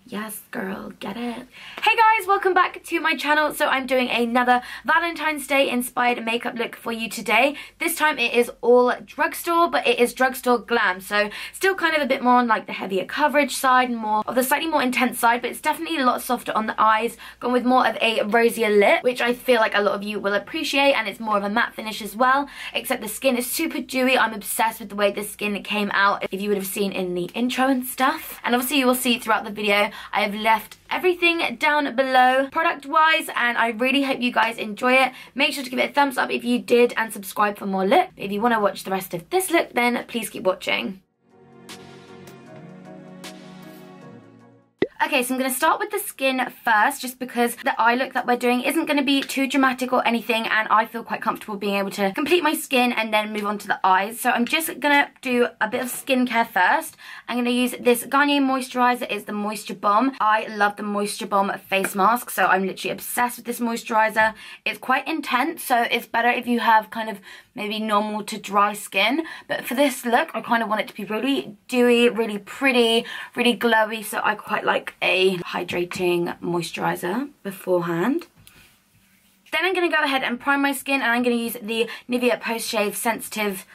Yes, girl, get it. Hey guys, welcome back to my channel. So I'm doing another Valentine's Day inspired makeup look for you today. This time it is all drugstore, but it is drugstore glam. So still kind of a bit more on like the heavier coverage side and more of the slightly more intense side, but it's definitely a lot softer on the eyes, gone with more of a rosier lip, which I feel like a lot of you will appreciate, and it's more of a matte finish as well, except the skin is super dewy. I'm obsessed with the way the skin came out, if you would have seen in the intro and stuff. And obviously you will see throughout the video, I have left everything down below product wise, and I really hope you guys enjoy it. Make sure to give it a thumbs up if you did and subscribe for more look. If you want to watch the rest of this look, then please keep watching. Okay, so I'm going to start with the skin first, just because the eye look that we're doing isn't going to be too dramatic or anything, and I feel quite comfortable being able to complete my skin and then move on to the eyes. So I'm just going to do a bit of skincare first. I'm going to use this Garnier moisturizer. It's the Moisture Bomb. I love the Moisture Bomb face mask, so I'm literally obsessed with this moisturizer. It's quite intense, so it's better if you have kind of maybe normal to dry skin, but for this look I kind of want it to be really dewy, really pretty, really glowy, so I quite like a hydrating moisturizer beforehand. Then I'm going to go ahead and prime my skin, and I'm going to use the Nivea Post Shave Sensitive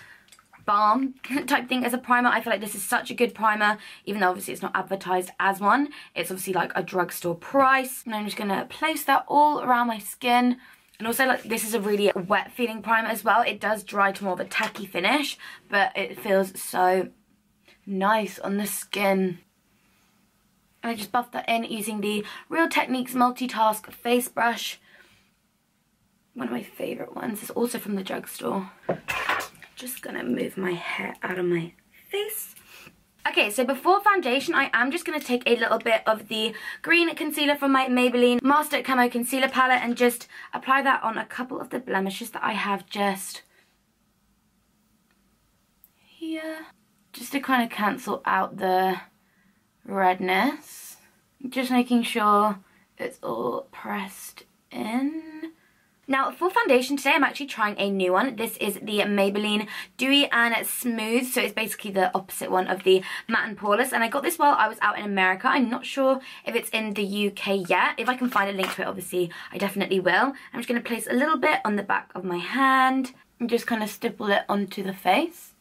Balm type thing as a primer. I feel like this is such a good primer, even though obviously it's not advertised as one. It's obviously like a drugstore price, and I'm just going to place that all around my skin. And also, like, this is a really wet feeling primer as well. It does dry to more of a tacky finish, but it feels so nice on the skin. And I just buff that in using the Real Techniques Multitask Face Brush. One of my favourite ones. It's also from the drugstore. Just gonna move my hair out of my face. Okay, so before foundation, I am just going to take a little bit of the green concealer from my Maybelline Master Camo Concealer Palette and just apply that on a couple of the blemishes that I have just here. Just to kind of cancel out the redness. Just making sure it's all pressed in. Now, for foundation today, I'm actually trying a new one. This is the Maybelline Dewy and Smooth. So it's basically the opposite one of the Matte and Poreless. And I got this while I was out in America. I'm not sure if it's in the UK yet. If I can find a link to it, obviously, I definitely will. I'm just going to place a little bit on the back of my hand and just kind of stipple it onto the face.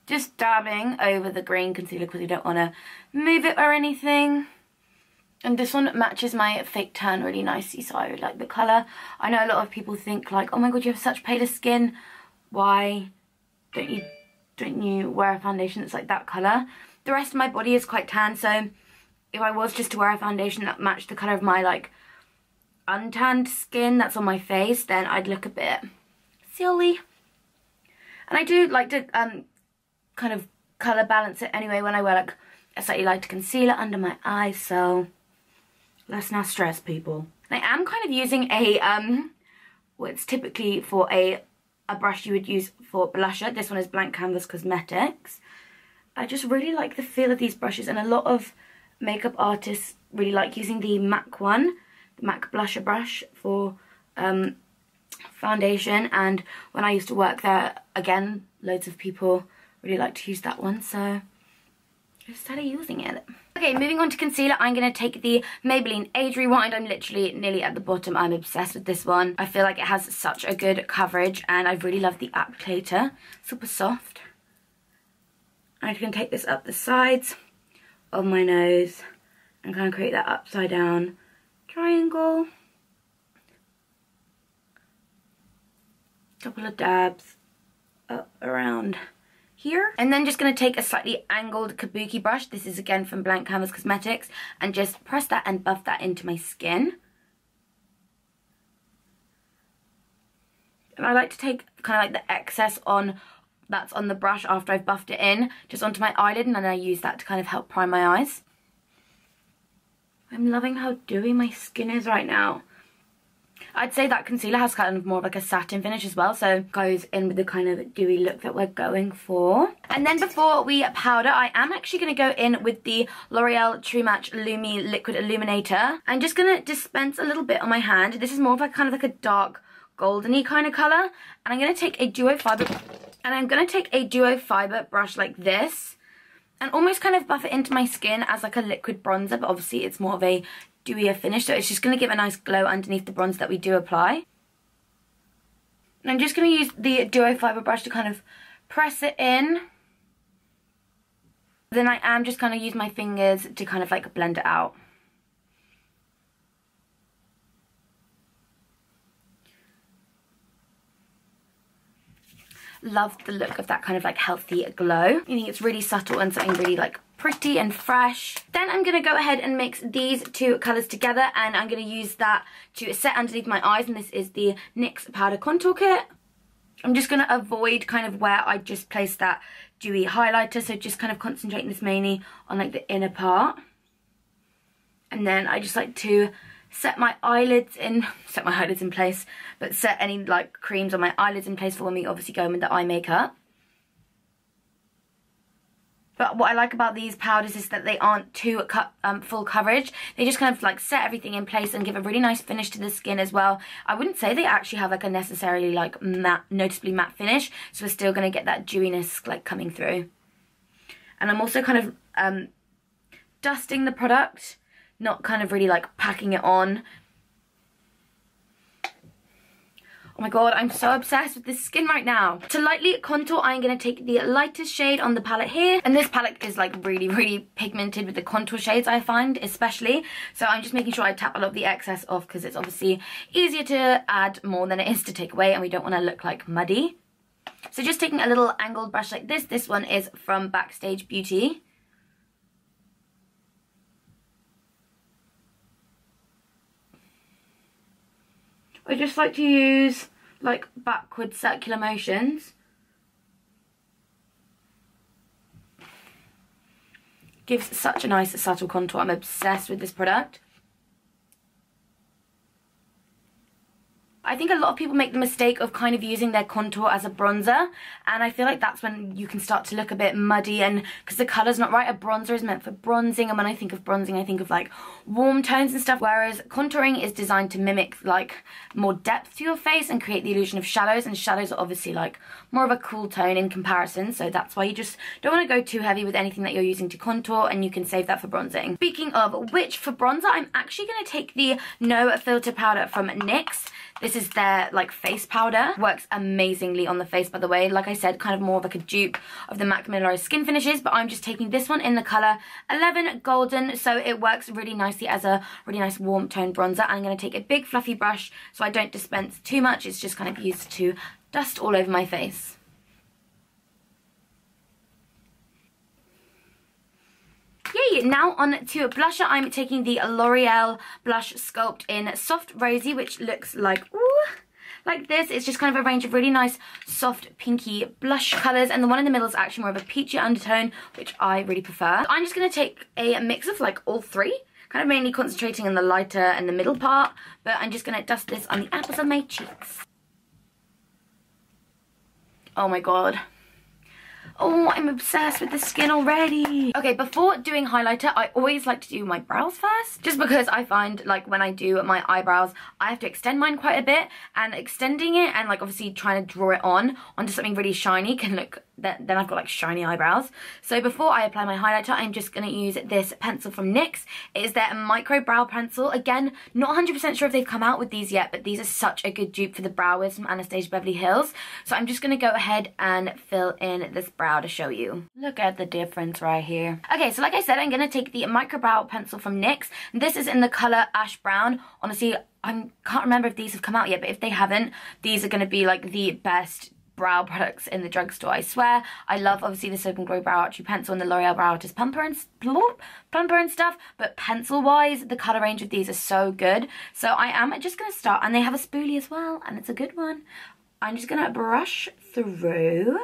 Just dabbing over the green concealer because you don't want to move it or anything. And this one matches my fake tan really nicely, so I really like the colour. I know a lot of people think like, oh my god, you have such paler skin. Why don't you wear a foundation that's like that colour? The rest of my body is quite tan, so if I was just to wear a foundation that matched the colour of my like untanned skin that's on my face, then I'd look a bit silly. And I do like to kind of colour balance it anyway when I wear like a slightly lighter concealer under my eyes, so let's not stress, people. I am kind of using a, what's typically for a brush you would use for blusher. This one is Blank Canvas Cosmetics. I just really like the feel of these brushes, and a lot of makeup artists really like using the MAC one, the MAC blusher brush for foundation. And when I used to work there, again, loads of people really like to use that one, so I started using it. Okay, moving on to concealer, I'm going to take the Maybelline Age Rewind. I'm literally nearly at the bottom. I'm obsessed with this one. I feel like it has such a good coverage, and I really love the applicator. Super soft. I'm just going to take this up the sides of my nose and kind of create that upside down triangle. Couple of dabs up around here. And then just going to take a slightly angled kabuki brush. This is again from Blank Canvas Cosmetics, and just press that and buff that into my skin. And I like to take kind of like the excess that's on the brush after I've buffed it in, just onto my eyelid, and then I use that to kind of help prime my eyes. I'm loving how dewy my skin is right now. I'd say that concealer has kind of more of like a satin finish as well, so goes in with the kind of dewy look that we're going for. And then before we powder, I am actually going to go in with the L'Oreal True Match Lumi Liquid Illuminator. I'm just going to dispense a little bit on my hand. This is more of a kind of like a dark goldeny kind of colour, and I'm going to take a duo fibre brush like this, and almost kind of buff it into my skin as like a liquid bronzer, but obviously it's more of a dewier finish, so it's just going to give a nice glow underneath the bronzer that we do apply. And I'm just going to use the Duo Fiber brush to kind of press it in. Then I am just going to use my fingers to kind of like blend it out. Love the look of that kind of like healthy glow. I think it's really subtle and something really like pretty and fresh. Then I'm going to go ahead and mix these two colours together, and I'm going to use that to set underneath my eyes, and this is the NYX Powder Contour Kit. I'm just going to avoid kind of where I just placed that dewy highlighter, so just kind of concentrating this mainly on like the inner part. And then I just like to set my eyelids in place, but set any like creams on my eyelids in place for when we obviously go in with the eye makeup. But what I like about these powders is that they aren't too full coverage. They just kind of like set everything in place and give a really nice finish to the skin as well. I wouldn't say they actually have like a necessarily like matte, noticeably matte finish, so we're still going to get that dewiness like coming through. And I'm also kind of dusting the product, not kind of really like packing it on. Oh my god, I'm so obsessed with this skin right now. To lightly contour, I'm going to take the lightest shade on the palette here. And this palette is like really, really pigmented with the contour shades, I find, especially. So I'm just making sure I tap a lot of the excess off, because it's obviously easier to add more than it is to take away, and we don't want to look like muddy. So just taking a little angled brush like this. This one is from Backstage Beauty. I just like to use like backward circular motions. Gives such a nice subtle contour. I'm obsessed with this product. I think a lot of people make the mistake of kind of using their contour as a bronzer, and I feel like that's when you can start to look a bit muddy, and because the colour's not right. A bronzer is meant for bronzing, and when I think of bronzing I think of like warm tones and stuff, whereas contouring is designed to mimic like more depth to your face and create the illusion of shadows, and shadows are obviously like more of a cool tone in comparison, so that's why you just don't want to go too heavy with anything that you're using to contour, and you can save that for bronzing. Speaking of which, for bronzer I'm actually going to take the No Filter powder from NYX. This is their like face powder. Works amazingly on the face, by the way. Like I said, kind of more of like a dupe of the MAC Mineralized Skin Finishes, but I'm just taking this one in the colour 11 Golden, so it works really nicely as a really nice warm tone bronzer. I'm going to take a big fluffy brush so I don't dispense too much. It's just kind of used to dust all over my face. Yay! Now on to blusher. I'm taking the L'Oreal Blush Sculpt in Soft Rosy, which looks like, ooh, like this. It's just kind of a range of really nice soft pinky blush colours, and the one in the middle is actually more of a peachy undertone, which I really prefer. I'm just going to take a mix of like all three, kind of mainly concentrating on the lighter and the middle part, but I'm just going to dust this on the apples of my cheeks. Oh my god. Oh, I'm obsessed with the skin already. Okay, before doing highlighter, I always like to do my brows first. Just because I find, like, when I do my eyebrows, I have to extend mine quite a bit. And extending it and, like, obviously trying to draw it onto something really shiny can look... Then I've got, like, shiny eyebrows. So before I apply my highlighter, I'm just going to use this pencil from NYX. It is their micro brow pencil. Again, not 100% sure if they've come out with these yet, but these are such a good dupe for the brow wiz from Anastasia Beverly Hills. So I'm just going to go ahead and fill in this brow to show you. Look at the difference right here. Okay, so like I said, I'm going to take the micro brow pencil from NYX. This is in the colour Ash Brown. Honestly, I can't remember if these have come out yet, but if they haven't, these are going to be like the best brow products in the drugstore, I swear. I love obviously the Soap and Glow Brow Archery Pencil and the L'Oreal Brow Artist Plumper and stuff, but pencil wise the colour range of these is so good. So I am just going to start, and they have a spoolie as well, and it's a good one. I'm just going to brush through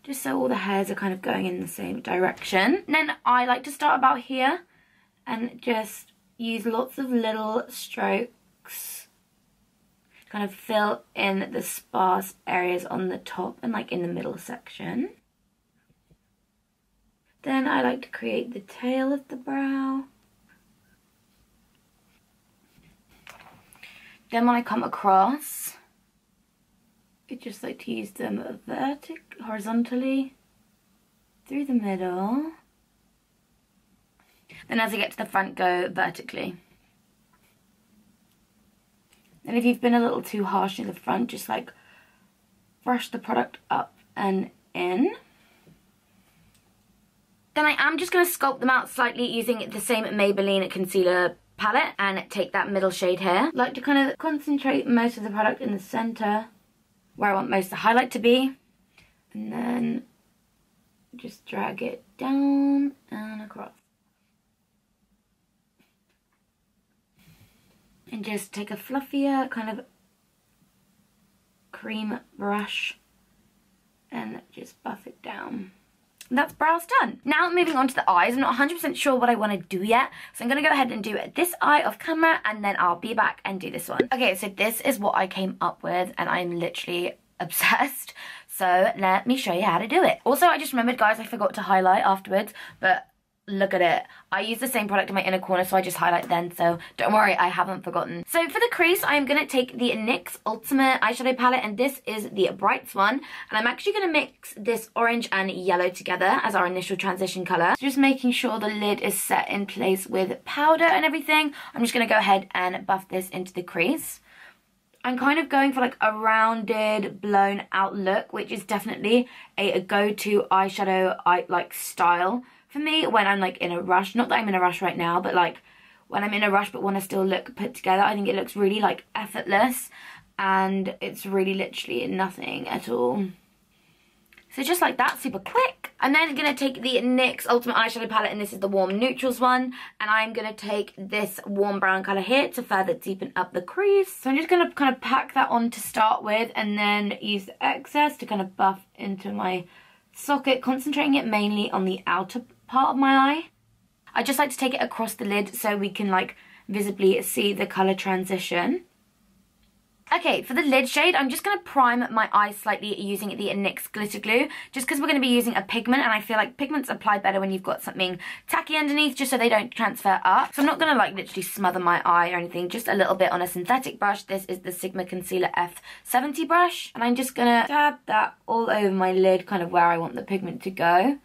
just so all the hairs are kind of going in the same direction. And then I like to start about here and just use lots of little strokes, kind of fill in the sparse areas on the top and like in the middle section. Then I like to create the tail of the brow. Then when I come across, I just like to use them horizontally. through the middle. Then as I get to the front, go vertically. And if you've been a little too harsh in the front, just like brush the product up and in. Then I am just going to sculpt them out slightly using the same Maybelline concealer palette and take that middle shade here. I like to kind of concentrate most of the product in the center where I want most of the highlight to be. And then just drag it down and across. And just take a fluffier kind of cream brush and just buff it down. And that's brows done. Now moving on to the eyes. I'm not 100% sure what I want to do yet. So I'm going to go ahead and do this eye off camera and then I'll be back and do this one. Okay, so this is what I came up with and I'm literally obsessed. So let me show you how to do it. Also, I just remembered, guys, I forgot to highlight afterwards, but look at it. I use the same product in my inner corner, so I just highlight then, so don't worry, I haven't forgotten. So for the crease, I am going to take the NYX Ultimate eyeshadow palette, and this is the Brights one. And I'm actually going to mix this orange and yellow together as our initial transition colour. So just making sure the lid is set in place with powder and everything. I'm just going to go ahead and buff this into the crease. I'm kind of going for like a rounded, blown out look, which is definitely a go-to eyeshadow like style for me when I'm like in a rush. Not that I'm in a rush right now, but like when I'm in a rush but want to still look put together. I think it looks really like effortless and it's really literally nothing at all. So just like that, super quick. I'm then going to take the NYX Ultimate Eyeshadow Palette, and this is the Warm Neutrals one. And I'm going to take this warm brown colour here to further deepen up the crease. So I'm just going to kind of pack that on to start with and then use the excess to kind of buff into my socket, concentrating it mainly on the outer part of my eye. I just like to take it across the lid so we can like visibly see the colour transition. Okay, for the lid shade, I'm just going to prime my eyes slightly using the NYX Glitter Glue, just because we're going to be using a pigment, and I feel like pigments apply better when you've got something tacky underneath, just so they don't transfer up. So I'm not going to like literally smother my eye or anything, just a little bit on a synthetic brush. This is the Sigma Concealer F70 brush, and I'm just going to dab that all over my lid, kind of where I want the pigment to go.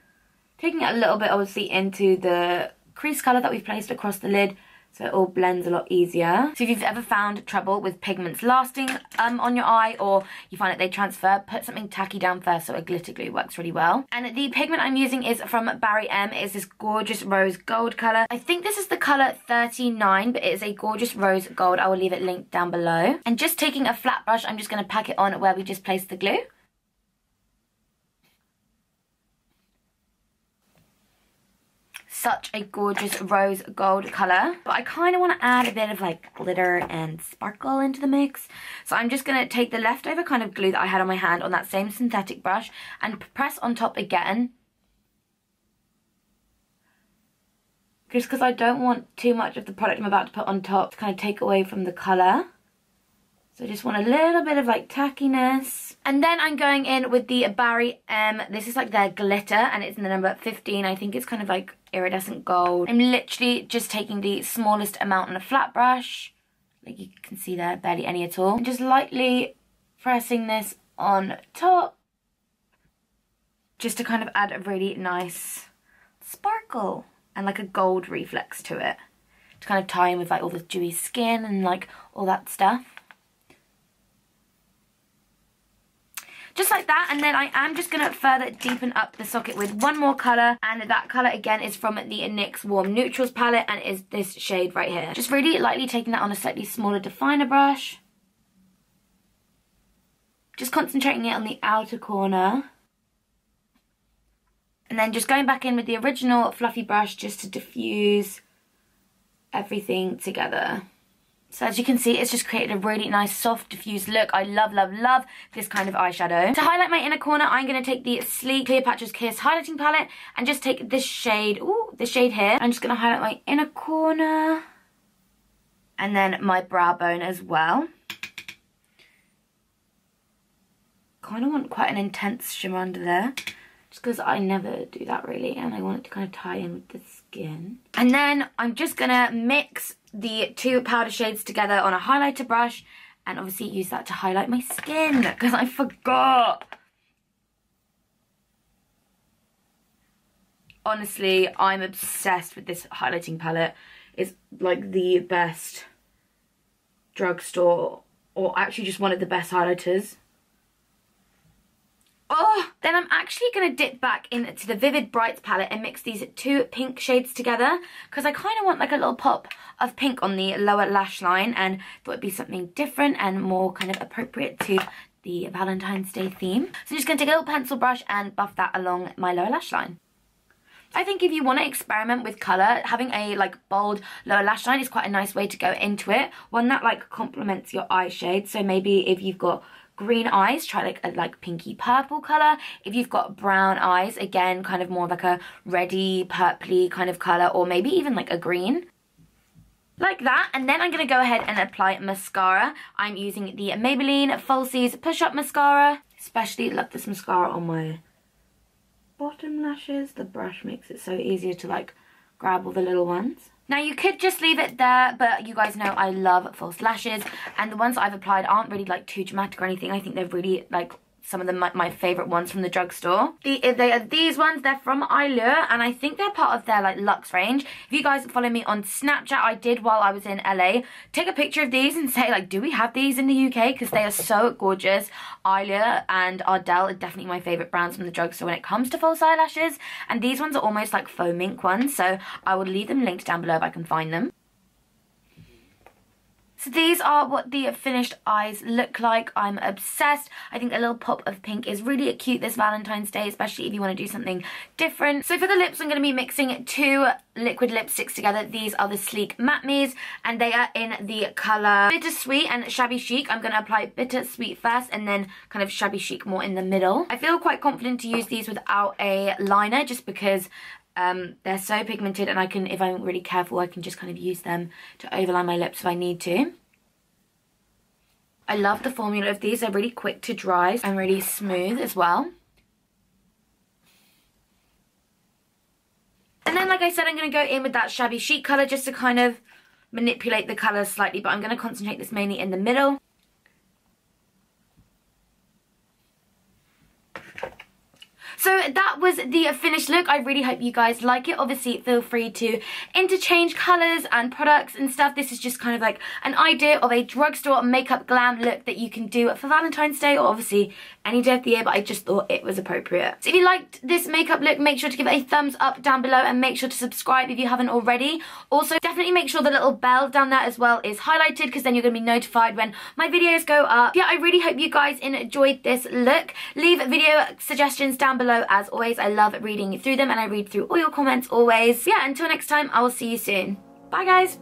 Taking it a little bit, obviously, into the crease colour that we've placed across the lid, so it all blends a lot easier. So if you've ever found trouble with pigments lasting on your eye, or you find that they transfer, put something tacky down first, so a glitter glue works really well. And the pigment I'm using is from Barry M. It's this gorgeous rose gold colour. I think this is the colour 39, but it is a gorgeous rose gold. I will leave it linked down below. And just taking a flat brush, I'm just going to pack it on where we just placed the glue. Such a gorgeous rose gold colour, but I kind of want to add a bit of like glitter and sparkle into the mix. So I'm just going to take the leftover kind of glue that I had on my hand on that same synthetic brush and press on top again, just because I don't want too much of the product I'm about to put on top to kind of take away from the colour. So I just want a little bit of like tackiness. And then I'm going in with the Barry M. This is like their glitter, and it's in the number 15. I think it's kind of like iridescent gold. I'm literally just taking the smallest amount on a flat brush. Like you can see there, barely any at all. And just lightly pressing this on top, just to kind of add a really nice sparkle and like a gold reflex to it, to kind of tie in with like all the dewy skin and like all that stuff. Just like that, and then I am just going to further deepen up the socket with one more colour, and that colour again is from the NYX Warm Neutrals palette and is this shade right here. Just really lightly taking that on a slightly smaller definer brush. Just concentrating it on the outer corner. And then just going back in with the original fluffy brush just to diffuse everything together. So as you can see, it's just created a really nice soft diffused look. I love, love, love this kind of eyeshadow. To highlight my inner corner, I'm going to take the Sleek Cleopatra's Kiss highlighting palette and just take this shade, this shade here. I'm just going to highlight my inner corner and then my brow bone as well. Kind of want quite an intense shimmer under there, just because I never do that really, and I want it to kind of tie in with the skin. And then I'm just going to mix the two powder shades together on a highlighter brush and obviously use that to highlight my skin, because I forgot. honestly, I'm obsessed with this highlighting palette. It's like the best drugstore, or actually just one of the best highlighters. Oh, then I'm actually going to dip back into the Vivid Brights palette and mix these two pink shades together, because I kind of want like a little pop of pink on the lower lash line, and thought it'd be something different and more kind of appropriate to the Valentine's Day theme. So I'm just going to take a little pencil brush and buff that along my lower lash line. I think if you want to experiment with colour, having a like bold lower lash line is quite a nice way to go into it. One that like complements your eye shade. So maybe if you've got green eyes, try like a like pinky purple colour. If you've got brown eyes, again kind of more like a reddy purpley kind of colour, or maybe even like a green. Like that. And then I'm going to go ahead and apply mascara. I'm using the Maybelline Falsies Push Up Mascara. Especially love this mascara on my bottom lashes. The brush makes it so easier to like grab all the little ones. Now you could just leave it there, but you guys know I love false lashes, and the ones that I've applied aren't really like too dramatic or anything. I think they're really like some of them my favourite ones from the drugstore. They are these ones. They're from LIPLAND, and I think they're part of their like luxe range. If you guys follow me on Snapchat, I did while I was in LA take a picture of these and say like, do we have these in the UK? Because they are so gorgeous. LIPLAND and Ardell are definitely my favourite brands from the drugstore when it comes to false eyelashes, and these ones are almost like faux mink ones, so I will leave them linked down below if I can find them. So these are what the finished eyes look like. I'm obsessed. I think a little pop of pink is really cute this Valentine's Day, especially if you want to do something different. So for the lips, I'm going to be mixing two liquid lipsticks together. These are the Sleek Matte Me's, and they are in the colour Bittersweet and Shabby Chic. I'm going to apply Bittersweet first and then kind of Shabby Chic more in the middle. I feel quite confident to use these without a liner, just because they're so pigmented, and I can, if I'm really careful, I can just kind of use them to overline my lips if I need to. I love the formula of these. They're really quick to dry and really smooth as well. And then, like I said, I'm going to go in with that Shabby Chic colour just to kind of manipulate the colours slightly, but I'm going to concentrate this mainly in the middle. So that was the finished look. I really hope you guys like it. Obviously, feel free to interchange colours and products and stuff. This is just kind of like an idea of a drugstore makeup glam look that you can do for Valentine's Day, or obviously any day of the year, but I just thought it was appropriate. So if you liked this makeup look, make sure to give it a thumbs up down below, and make sure to subscribe if you haven't already. Also, definitely make sure the little bell down there as well is highlighted, because then you're going to be notified when my videos go up. Yeah, I really hope you guys enjoyed this look. Leave video suggestions down below. As always, I love reading through them, and I read through all your comments always. Yeah, until next time, I will see you soon. Bye guys.